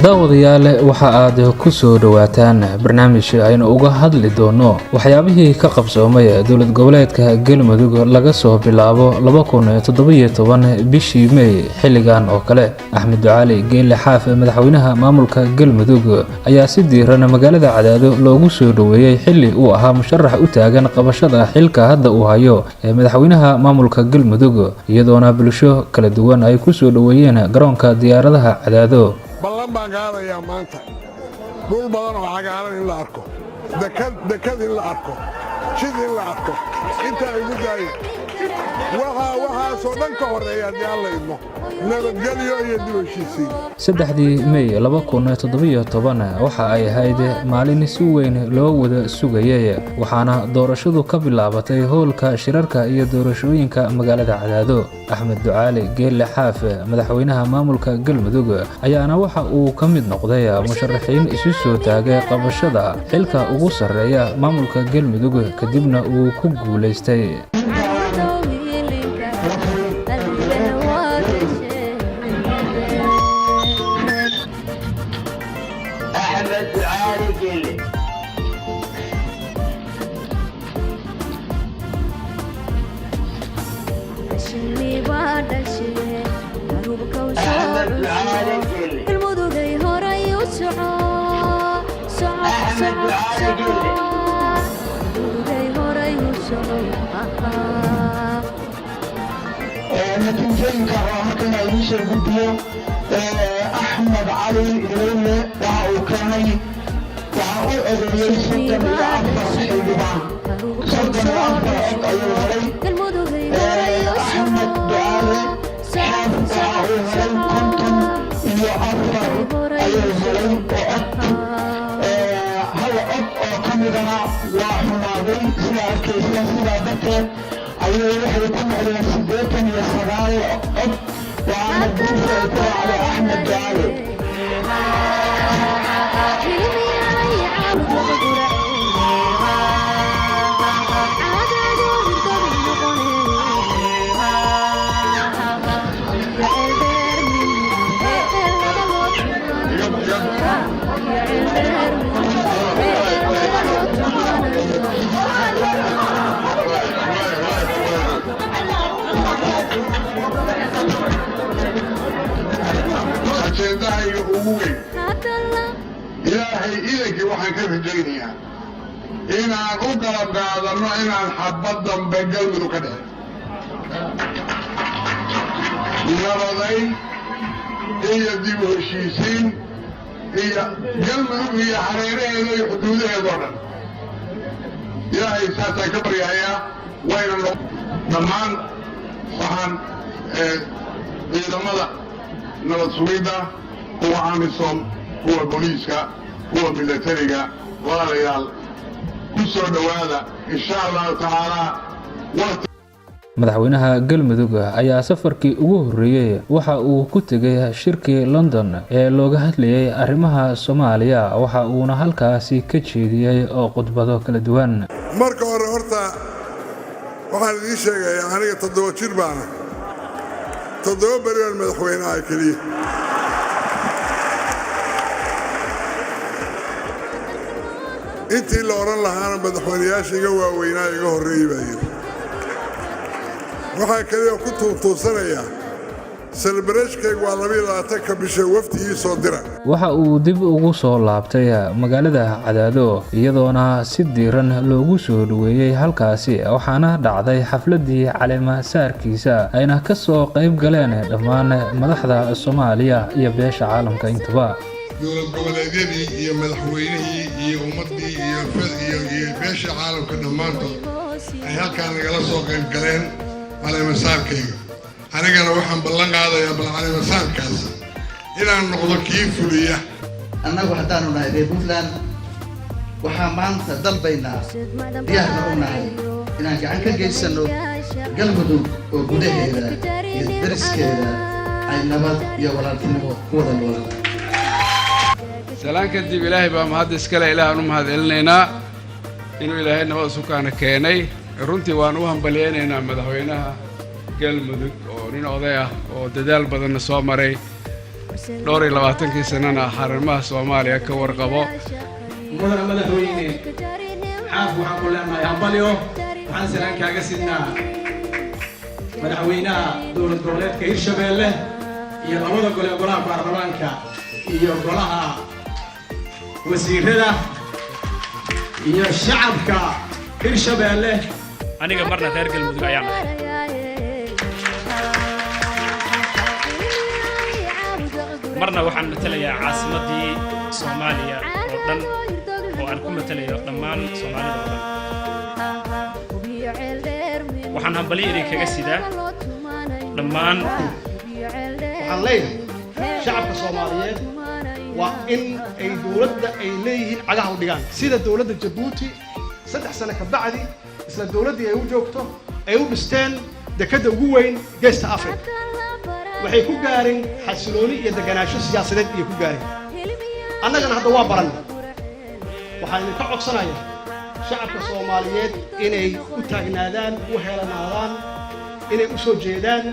daawadayaal waxa aad ku soo dhawaataan barnaamij aynu uga hadli doono waxyaabihii ka qabsoomay dowlad goboleedka Galmudug laga soo bilaabo 2017 bishii May xilligan oo kale Axmed Ducaali Geelle Xaaf madaxweynaha maamulka Galmudug ayaa si diiran magaalada Cadaado loogu soo dhaweeyay xilli uu ahaa musharax u taagan qabashada xilka hadda uu hayo madaxweynaha maamulka Galmudug iyadoona bulsho kala duwan ay ku soo dhaweeyeen garoonka diyaaradaha Cadaado ballan baan qaadayaa maanta dhul badan oo cagaaran in la arko dekad in la arko jid in la arko intaa igu daayo waxaasoo dhan ka horreeya haddii alla idmo nabadgelyo iyo dib u heshiisiin 3 May 2017 waxa ay ahayd maalin si weyn loo wada sugayay waxaana doorashadu ka bilaabatay hoolka shirarka iyo doorashooyinka magaalada Cadaado Axmed Ducaali Geelle Xaaf madaxweynaha maamulka Galmudug ayaana waxa uu ka mid noqday musharaxiin isu soo taagay qabashada xilka ugu sareeya maamulka Galmudug kadibna uu ku guuleystay أحمد علي إلينا وكاني وعقول أغنية صدر الأكبر حيوان صدر الأكبر أيها أحمد دعالي حافظ أيها كنتم يعبر أيها وأكتب هل كاميرا وحمادي سلاك سلابته أيها يكون على سبيتا يسرائي وعمل بوفة على أحمد دعالي إلهي إليك وحن كيف الجينية إنا أقرب قادرنا إنا نحبضا بقلب كده نرضي هي دي وهشيسين هي قلب هي حريرين هي حدودها ضرر إلهي ساسا كبر يا وين الله دمان صحن إذا ماذا نرد سويدا هو عامسون هو بوليسكا هو ميليتريكا ولا ريال كسر دوادا إن شاء الله تعالى madaxweynaha Galmudug ayaa safarkii ugu horeeyay waxa uu ku tagay shirkii London ee looga hadlayay arrimaha Soomaaliya waxa uuna halkaasi ka jeediyay oo khudbado kala duwan marka hore horta waxaan idin sheegayaa aniga 7 jir baan 7 bari madaxweynaha kaliya intii la oran lahaana madaxweynayaasha iga waaweynaa iga horeeyay baa yiri waxaa kaliya ku tuutuusanaya celebration waa 22 bisha waftigii soo dira waxa uu dib ugu soo laabtay magaalada Cadaado iyadoona si diiran loogu soo dhaweeyay halkaasi waxaana dhacday xafladii caleema saarkiisa ayna ka soo qayb galeen dhammaan madaxda Soomaaliya iyo beesha caalamka intaba dowlad goboleedyadii iyo madaxweynihii iyo ummadii iyo beesha caalamka dhammaantood ay halkaan nagala soo qayb galeen caleema saarkayga anigana waxaan ballan qaadayaa bal caleema saarkaas inaan noqdo kii fuliya annagu haddaanu nahay reer Puntland waxaa maanta dalbaynaa diyaarna u nahay inaan gacan ka geysano Galmudug oo gudaheeda iyo dariskeeda ay nabad iyo walaaltinimo ku wada noolaadaan salaan kadib ilaahay baa mahad iskale ilaahaan u mahad celinaynaa inuu ilaahay nabad sukaana keenay runtii waan u hambalyaynaynaa madaxweynaha galmudug oo nin oday ah oo dadaal badanna soo maray 22 sanana xarimaha Soomaaliya ka warqabo madaxweyne xaaf waxaan ku leenahay hambalyo waxaan salaan kaaga sidnaa madaxweynaha dowlad goboleedka Hirshabeelle iyo labada gole golaha baarlamaanka iyo golaha wasiirada iyo shacabka Hirshabeelle aniga marna reer galmudug ayaan marna waxaan matalayaa caasimadii Soomaaliya oo dhan oo aan ku matalayo dhammaan Soomaalida oo dhan waxaan hambalyo idinkaga sidaa dhammaan waxaan leeyahay shacabka Soomaaliyeed waa in ay dawladda ay leeyihiin cagaha u dhigaan sida dawladda Djibouti 3 sano ka bacdi isla dawladdii ay u joogto ay u dhisteen dekadda ugu weyn geesta Afrika waxay ku gaareen xasilooni iyo deganaansho siyaasadeed iyo ku gaareen annagana hadda waa baran waxaan ka codsanayaa shacabka Soomaaliyeed inay u taagnaadaan u heelanaadaan inay u soo jeedaan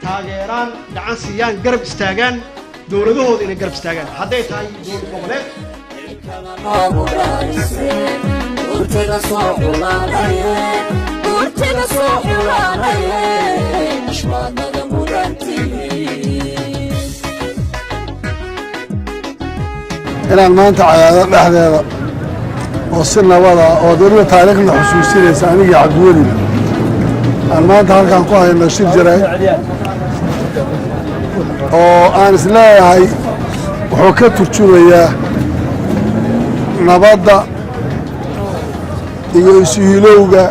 taageeraan gacan siiyaan garab istaagaan dawladahooda inay garab istaagaan hadday tahay dowlad goboleed inaan maanta cadaado dhexdeeda oo si nabada oo dawladda taariikhna xusuusinaysa anigii cabdiweli aan maanta halkaan ku hayno shir jiray oo aan isleeyahay wuxuu ka turjumayaa nabadda iyo isu-hilowga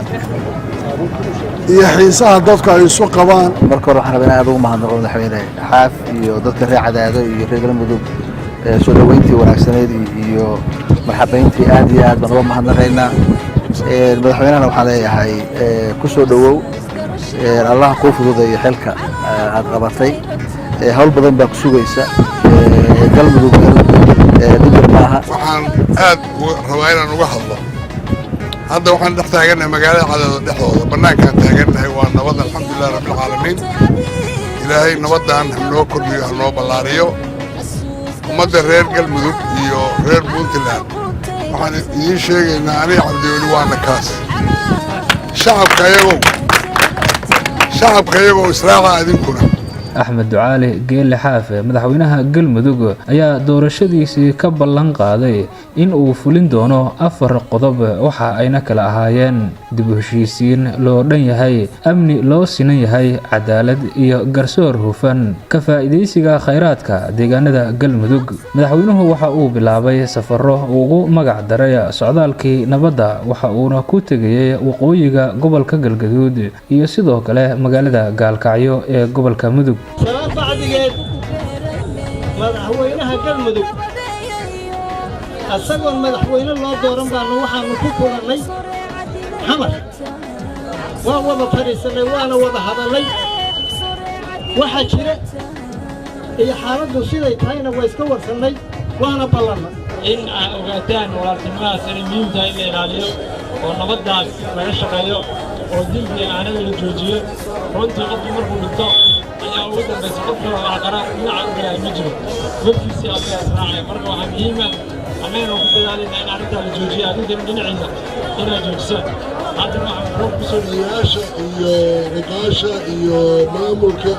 iyo xiisaha dadku ay isu qabaan marka hore waxaan rabaa inaan aad ugu mahadnaqo madaxweyne xaaf iyo dadka reer cadaado iyo reer galmudug soo dhaweyntii wanaagsaneed iyo marxabayntii aad iyo aad baan uga mahadnaqaynaa madaxweynahana waxaan leeyahay ku soo dhawow allah kuu fududeeyo xilka aad qabatay hawl badan baa ku sugaysa galmudug dhibir maaha waxaan aad rabaa inaan uga hadlo hadda waxaan dhex taagannahay magaalada cadaado dhexdooda bannaankaan taagannahay waa nabad alxamdulilah rabbilcaalamiin ilaahay nabaddan hanoo kordhiyo hanoo ballaariyo ummadda reer galmudug iyo reer puntland waxaan idiin sheegaynaa aniga cabdiweli waana kaas shacabka iyagoo israaca idinkuna axmed ducaali geelle xaafe madaxweynaha galmudug ayaa doorashadiisii ka ballan qaaday in uu fulin doono 4 qodob waxa ayna kala ahaayeen dib u heshiisiin loo dhan yahay amni loo sinan yahay cadaalad iyo garsoor hufan ka faa'iideysiga khayraadka deegaanada galmudug madaxweynuhu waxa uu bilaabay safarro ugu magac daray socdaalkii nabadda waxa uuna ku tegayay waqooyiga gobolka galgaduud iyo sidoo kale magaalada gaalkacyo ee gobolka mudug سلام بعدين مدحوينها galmudug asagoon madaxweyne loo dooran baan waxaan ku kulannay xamar waa wada fariisanay waana wada hadalay waxa jira iyo xaaladdu siday tahayna waa iska warsanay waana ballanna in ay ogaataan walaaltinimadaas inay muhiim tahay in la ilaaliyo oo nabaddaas laga shaqeeyo oo dilbiga aanada la joojiyo runtii qofkii markuu dhinto ayaa ugu dambaysa qofka aqara dhinaca u galaya ma jiro wafkiisii asagaa israacaya marka waxaa muhiima annagana ku dadaalayna in arrintaa la joojiyo adinkana dhinaciisa inaad joojisaan haddana waxaan roob ku soo odayaasha iyo niqaasha iyo maamulka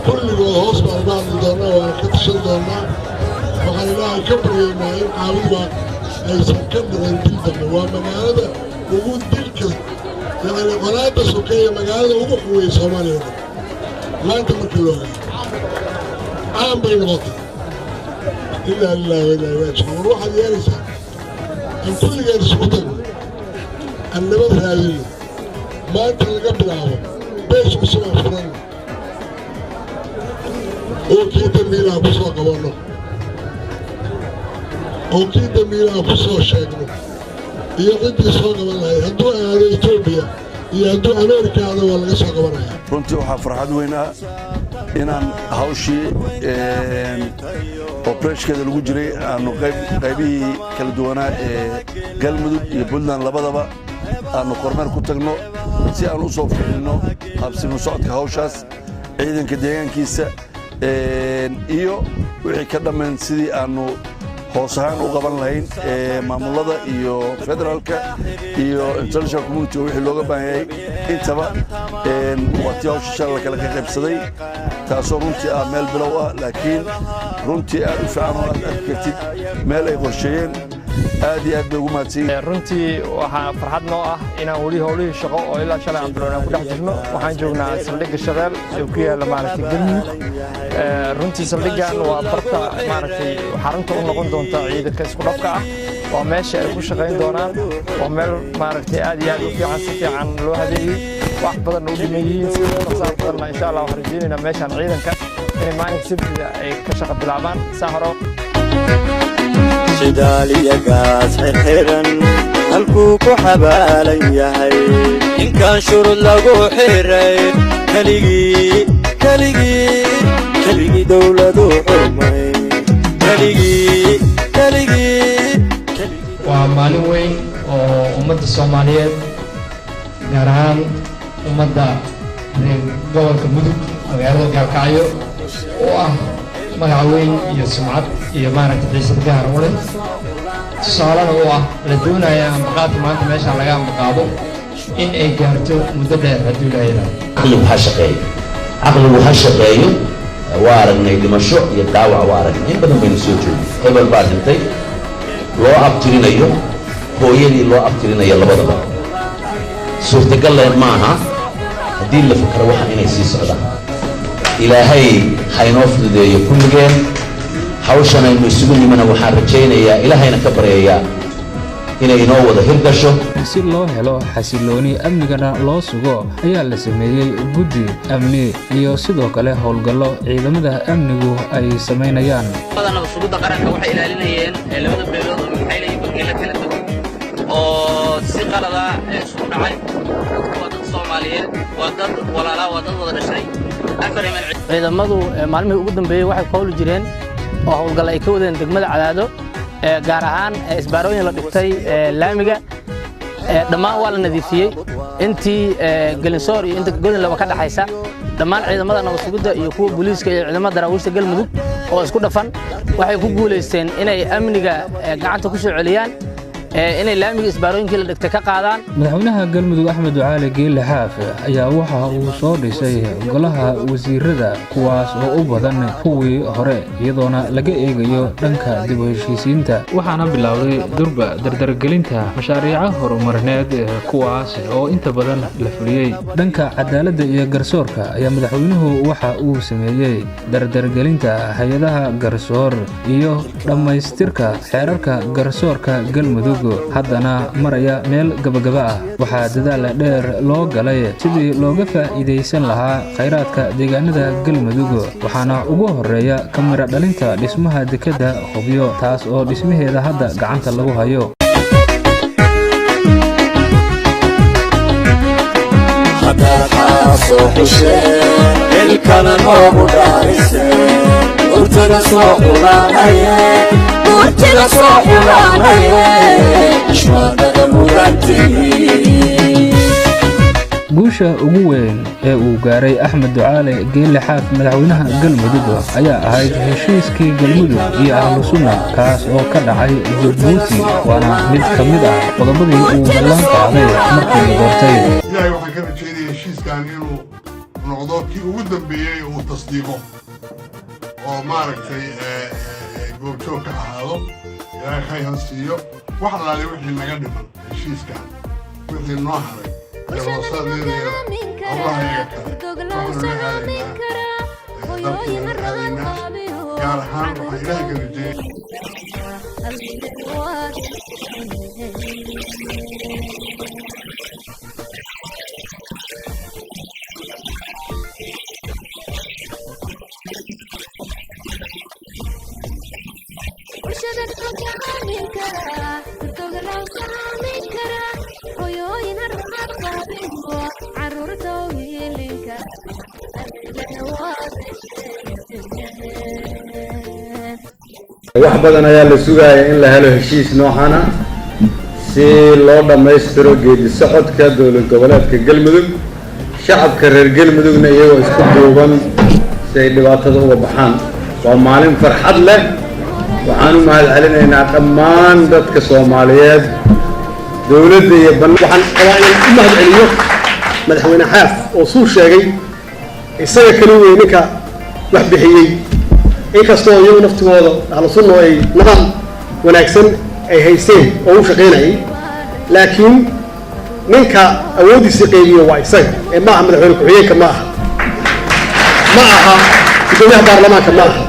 kulligood hoos baan uga hadli doonaa waan ka tashan doonaa waxaan ilaahay ka baryaynaa in caawiba aysan ka dhicin dil dambe waa magaalada ugu dilka yacni qolaada sokeeya magaalada ugu quweeya soomaaliya maanta markii loo gaaro caan bay noqotay ilaa lillahi wa ilaa ilaahi raajicuun war waxaad yeelaysaa aan kulligeed isugu tagno aan nabad raadino maanta laga bilaabo bees cusub aan furanno oo kii dambiilaha ku soo qabanno oo kii dambiilaha ku soo sheegno iyo ciddii soo qaban lahayd hadduu aado etoobiya iyo hadduu ameerika aado waa laga soo qabanaya runtii waxaa farxad weyn ah inaan hawshii oo breshkeeda lagu jiray aanu qaybihii kala duwanaa ee galmudug iyo puntland labadaba aanu kormeer ku tagno si aan u soo fiirino habsimo socodka hawshaas ciidanka deegaankiisa iyo wixii ka dhammayn sidii aanu hoos ahaan u qaban lahayn maamulada iyo federaalka iyo international community wixii looga baahan yahay intaba waa tii hawsha shalay kala ka qaybsaday taasoo runtii ah meel bilow ah laakiin runtii aad u fiican oo aad arki kartid meel ay qorsheeyeen aad iyo aad bay ugu mahadsanyihiin runtii waxaa farxad noo ah inaan weli howlihii shaqo oo ilaa shalay aan bilownaan ku dhex jirno waxaan joognaa saldhigga Shaqeel ee ku yaalla maaragtay Galmudug runtii saldhiggan waa barta maaragtay xarunta u noqon doonta ciidanka isku dhafka ah waa meesha ay ku shaqayn doonaan waa meel maaragtay aad iyo aad u fiican si fiican loo habeeyey wax badan u dhiman yihiin si dhaqsaar badanna insha Allah waxaan rajaynaynaa meeshaan ciidanka inay maalinka sabtida ay ka shaqo bilaabaan saa hore shidaaliya gaas xirxiran halkuu ku xabaalan yahay inkaan shurud lagu xiray keligii dowladu xurmay waa maalin weyn oo ummadda Soomaaliyeed gaar ahaan ummadda gobolka Mudug magaalada Gaalkacyo oo ah magac weyn iyo sumcad iyo maaragtay xiisad gaar u leh tusaalena u ah la doonaya ambaqaadka maanta meesha laga ambaqaado in ay gaarto muddo dheer haddii la yidhaahdo caqligu ha shaqeeyo waa aragnay dhimasho iyo dhaawac waa aragnay in badan baynu soo joogay hebel baa dhintay loo abtirinayo hooyadii loo abtirinayo labadaba suurtagal leen maaha haddii la fikro waxaan inay sii socdaan ilaahay haynoo fududeeyo kulligeen hawshan aynu isugu nimana waxaan rajaynayaa ilaahayna ka baryayaa inay inoo wada hirgasho si loo helo xasilooni amnigana loo sugo ayaa la sameeyey guddi amni iyo sidoo kale howlgallo ciidamada amnigu ay sameynayaan badanaba sugidda qaranka waxay ilaalinayeen labada beelood oo maxay leeyihiin bageela kala duwan oo si qalada isugu dhacay waa dad Soomaaliyeed waa dad walaala waa dad wada dhashay ciidamadu maalmihii ugu dambeeyay waxay ku howli jireen oo howlgal ay ka wadeen degmada Cadaado gaar ahaan isbaarooyin la dhigtay laamiga dhammaan waa la nadiifiyey intii Galinsoor iyo inta Golin laba ka dhaxaysa dhammaan ciidamada nabad sugidda iyo kuwa booliiska iyo ciidamada daraawiishta Galmudug oo isku dhafan waxay ku guuleysteen inay amniga gacanta ku soo celiyaan inay laamiga isbaarooyinkii la dhigtay ka qaadaan madaxweynaha Galmudug Axmed Ducaale Geelle Xaaf ayaa waxa uu soo dhisay golaha wasiirada kuwaas oo u badan kuwii hore iyadoona laga eegayo dhanka dib u heshiisiinta waxaana bilowday durba dardargelinta mashaariicaha horumarineed kuwaas oo inta badan la fuliyay dhanka cadaaladda iyo garsoorka ayaa madaxweynuhu waxa uu sameeyay dardargelinta hay'adaha garsoor iyo dhamaystirka xeerarka garsoorka Galmudug haddana maraya meel gabagaba ah waxaa dadaal dheer loo galay sidii looga faa'iideysan lahaa khayraadka deegaanada Galmudug waxaana ugu horeeya kamira dhalinta dhismaha dekada Hobyo taas oo dhismaheeda hadda gacanta lagu hayo guusha ugu weyn ee uu gaaray Axmed Ducaale Geelle Xaaf madaxweynaha Galmudug ayaa ahayd heshiiskii Galmudug iyo Ahlu Sunna kaas oo ka dhacay Djibouti waana mid ka mid ah qodobadii uu ballan qaaday markii la doortay ilaahay waxaan ka rajeynaya heshiiskan inuu noqdo kii ugu dambeeyey uu tasdiiqo oo maaragtay goobjoog ka ahaado ilaahay khayr ha siiyo wax alaale wixii naga dhiman heshiiskan wixii noo haray daroosadeeda howlaha iyaga kale waxaanu la aadaynaa dalkeena la aadaynaa gaar ahaan waxaan ilaahay ka rajeynaya wax badan ayaa la sugaaya in la helo heshiis noocan ah si loo dhammaystiro geedi socodka dowlad goboleedka galmudug shacabka reer galmudugna iyagoo isku duuban si ay dhibaatada uga baxaan waa maalin farxad leh waxaan u mahad celinaynaa dhammaan dadka Soomaaliyeed dowladda iyo waxaan rabaa inaan u mahad celiyo madaxweyne xaaf oo suu sheegay isaga kaliya ninka wax bixiyey inkastoo iyagu naftigooda ahlu sunno ay nidaam wanaagsan ay haysteen oo u shaqaynayay laakiin ninka awoodiisa qeybiyo waa isaga ee maaha madaxweyne ku-xigeenka ma aha gudoomiyaha baarlamaanka ma aha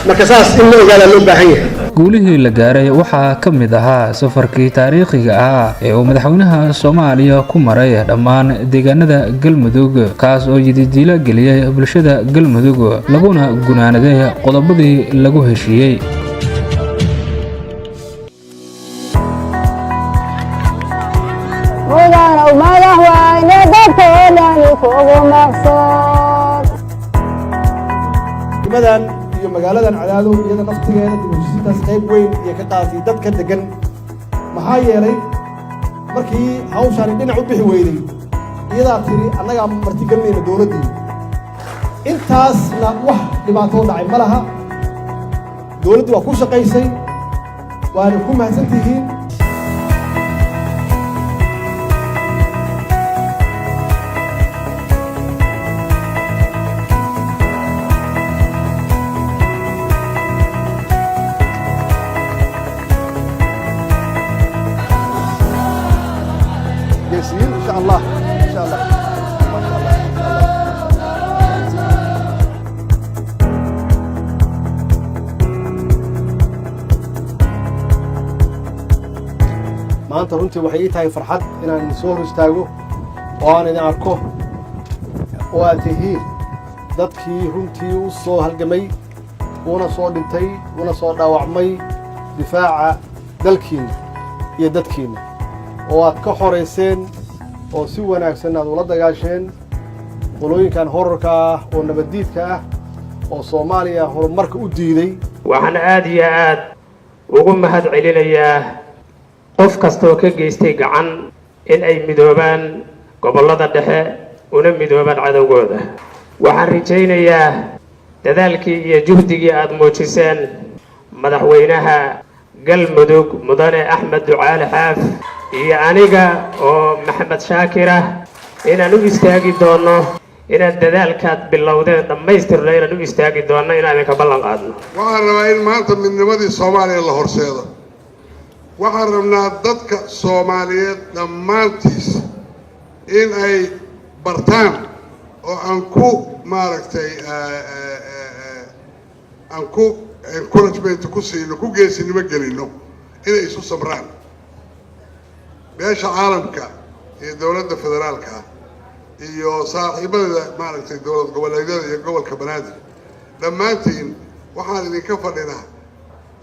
marka saas in la ogaadaa loo baahan yahay guulihii la gaaray waxaa ka mid ahaa safarkii taariikhiga ahaa ee uu madaxweynaha Soomaaliya ku maray dhammaan deegaanada Galmudug kaas oo yididiila geliyay bulshada Galmudug laguna gunaanaday qodobadii lagu heshiiyay iyo magaaladan Cadaado iyada naftigeeda dibadhisintaas qayb weyn iyo ka qaatay dadka degan maxaa yeelay markii hawshan dhinac u bixi weyday iyada tiri annaga marti galnayna dawladda intaasna wax dhibaato dhacay malaha dawladdu waa ku shaqaysay waana ku mahadsantihiin إن شاء الله إن شاء الله ما شاء الله maanta runtii waxay ii tahay farxad inaan soo hor istaago oo aan idin arko oo aad tihiin dadkii runtii u soo halgamay una soo dhintay una soo dhaawacmay difaaca dalkiina iyo dadkiina oo aad ka xoreyseen oo si wanaagsan aad ula dagaasheen qolooyinkan horarka ah oo nabaddiidka ah oo Soomaaliya horumarka u diiday waxaan aad iyo aad ugu mahad celinayaa qof kasta oo ka geystay gacan in ay midoobaan gobollada dhexe una midoobaan cadowgooda waxaan rajaynayaa dadaalkii iyo juhdigii aad muujiseen madaxweynaha Galmudug mudane Axmed Ducaale Xaaf iyo aniga oo Maxamed Shaakir ah inaan u istaagi doono inaan dadaalkaad bilowdeen dhammaystirno inaan u istaagi doono inaan ka ballan qaadno waxaan rabaa in maanta midnimadii Soomaaliya la horseedo waxaan rabnaa dadka Soomaaliyeed dhammaantiis in ay bartaan oo aan ku maaragtay aan ku encouragement ku siino ku geesinimo gelino inay isu sabraan beesha caalamka iyo dawladda federaalka iyo saaxiibada maaragtay dawlad goboleedyada iyo gobolka Banaadir dhammaantiin waxaan idinka fadhinaa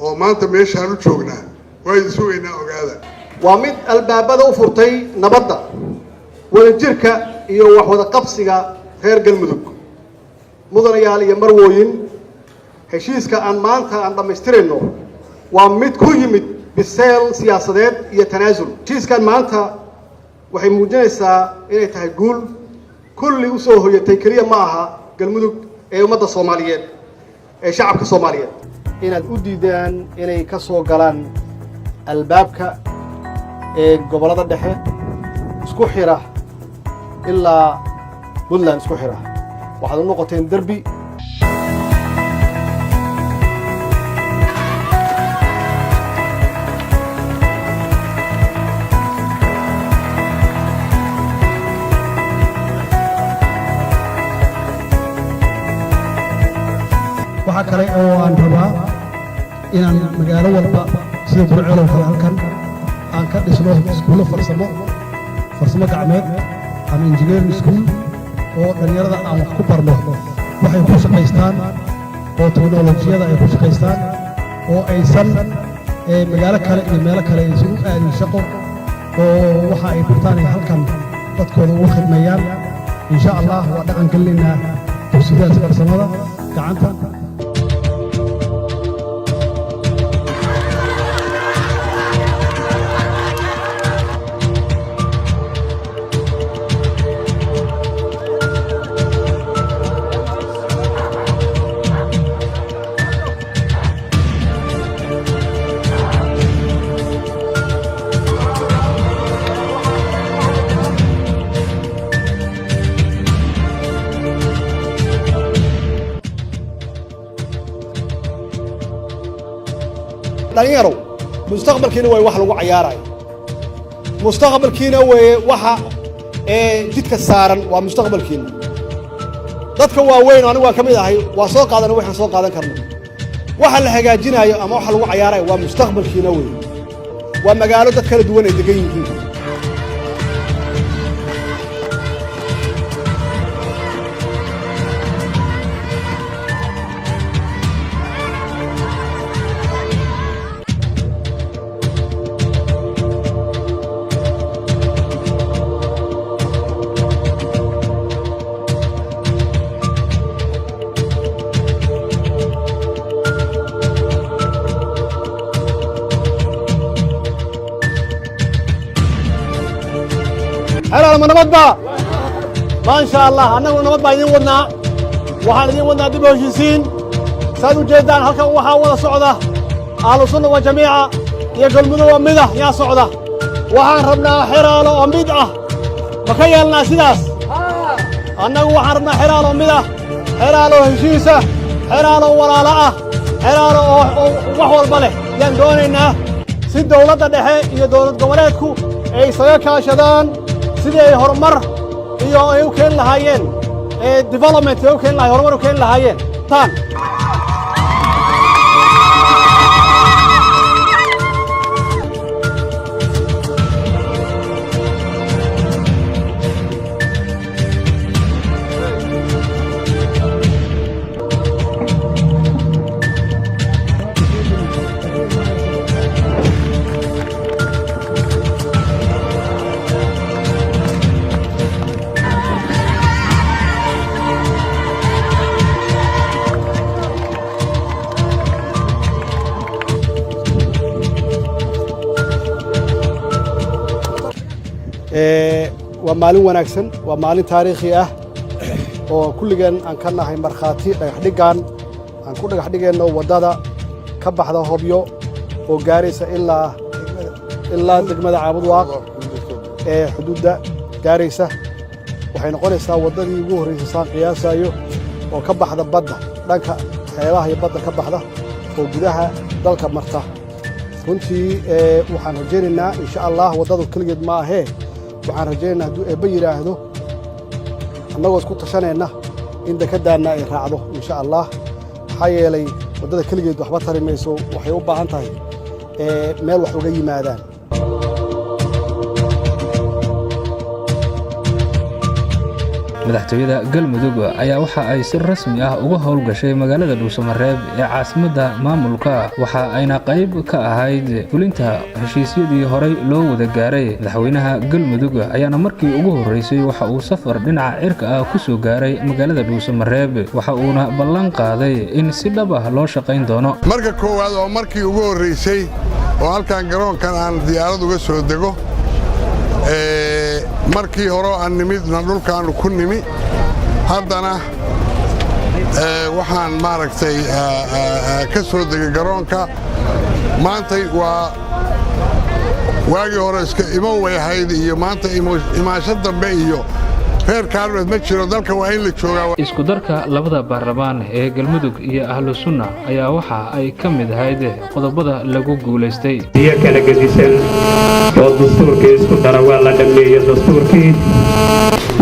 oo maanta meeshaan u joognaa way suugaynaa ogaada waa mid albaabada u furtay nabadda wadajirka iyo wax wada qabsiga reer Galmudug mudanayaal iyo marwooyin heshiiska aan maanta aan dhamaystirayno waa mid ku yimid biseel siyaasadeed iyo tanaasul heshiiskan maanta waxay muujinaysaa inay tahay guul kulli u soo hoyatay kaliya ma aha Galmudug ee ummadda Soomaaliyeed ee shacabka Soomaaliyeed inaad u diidaan inay ka soo galaan albaabka ee gobolada dhexe isku xira ilaa Puntland isku xira waxaad u noqoteen derbi waxa kale oo aan rabaa inaan magaalo walba sida Burceel oo kale halkan aan ka dhisno iskuulo farsamo gacmeed ama engineering school oo dhalinyarada aan wax ku barno waxay ku shaqaystaan oo teknolojiyada ay ku shaqaystaan oo aysan magaalo kale iyo meelo kale aysan u aadin shaqo oo waxa ay bartaan halkan dadkooda ugu khidmeeyaan insha Allah waa dhaqan gelinaynaa dugsiyada farsamada gacanta dhalinyaro mustaqbalkiina way wax lagu cayaarayo mustaqbalkiina way waxa jidka saaran waa mustaqbalkiina dadka waaweyn anigu waa ka mid ahay waa soo qaadan waxaan soo qaadan karno waxa la hagaajinayo ama waxa lagu cayaarayo waa mustaqbalkiina way waa magaalo dad kala duwan ay degan yihiin هلا نبض بقى ما شاء الله أنا ونبض بقى يدين ودنا وحنا يدين ودنا دبوا جنسين سادوا جيدان هلكا وحاول صعدة أهل السنة وجميعة يقول منو ومده يا صعدة وحن ربنا حرالة ومدعة بكي الناس ناس أنا وحن ربنا حرالة ومده حرالة وهشيسة حرالة ولالاء حرالة وحول بله يندون إنه سيد دولة دحي هي دولة قبلاتكو أي سيكا شدان sidii ay horumar iyo ay u keen lahaayeen development ay u keen lahaayeen horumar u keen lahaayeen tan waa maalin wanaagsan waa maalin taariikhi ah oo kulligan aan ka nahay markhaati dhagax dhigan aan ku dhagax dhigayno wadada ka baxda Hobyo oo gaaraysa ilaa degmada Caabudwaaq ee xuduudda gaaraysa waxay noqonaysaa wadadii ugu horeysay saan qiyaasayo oo ka baxda badda dhanka xeebaha iyo badda ka baxda oo gudaha dalka marta runtii waxaan rajaynaynaa insha Allah wadadu kaligeed ma ahee waxaan rajaynaynaa hadduu eebba yidhaahdo annagoo isku tashanayna in dekadaanna ay raacdo insha Allah maxaa yeelay waddada keligeed waxba tari mayso waxay u baahan tahay meel wax uga yimaadaan madaxtooyada galmudug ayaa waxa ay si rasmi ah uga howlgashay magaalada Dhuusamareeb ee caasimadda maamulka waxa ayna qayb ka ahayd fulinta heshiisyadii horey loo wada gaaray madaxweynaha galmudug ayaana markii ugu horeysay waxa uu safar dhinaca cirka ah ku soo gaaray magaalada Dhuusamareeb waxa uuna ballan qaaday in si dhab ah loo shaqayn doono marka koowaad oo markii ugu horeysay oo halkan garoonkan aan diyaarad uga soo dego markii hore aan nimidna dhulkaanu ku nimi haddana waxaan maaragtay ka soo degay garoonka maantay waa waagii hore iska iman way ahayd iyo maanta imaasho dambe iyo reer kaalmeed ma jiro dalka waa in la joogaa isku darka labada baarlamaan ee galmudug iyo ahlu sunna ayaa waxa ay ka mid ahayd qodobada lagu guuleystay iyo kala gedisan oo dastuurkii isku dara waa la dhameeyay dastuurkii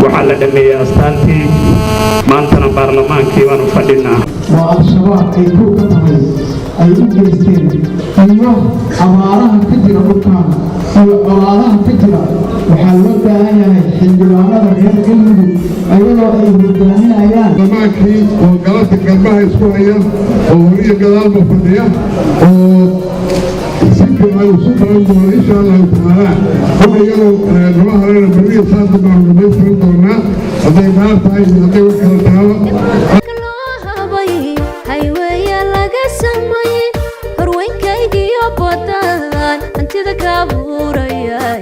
waxaa la dhameeyay astaantii maantana baarlamaankii baanu fadhinaa waa al-shabaab ay ku ka tahay ay u geysteen iyo abaaraha ka jira dhulkaan iyo colaadaha ka jira waxaa loo baahan yahay xildhibaanada reer galmudug ayadoo ay hogaaminayaan baarlamaankii oo galabta galmaha isku haya oo horiyo gadaalba fadhiya oo si fiican isu baran doono insha allahu tacaala kuwa iyadoo nala harayna beriya saasa baanu dhamaystiran doonaa hadday daar tahay iyo hadday wax kala taalo hayweeye laga sameeyey horweynkaygiyo badan hantida ka buurayay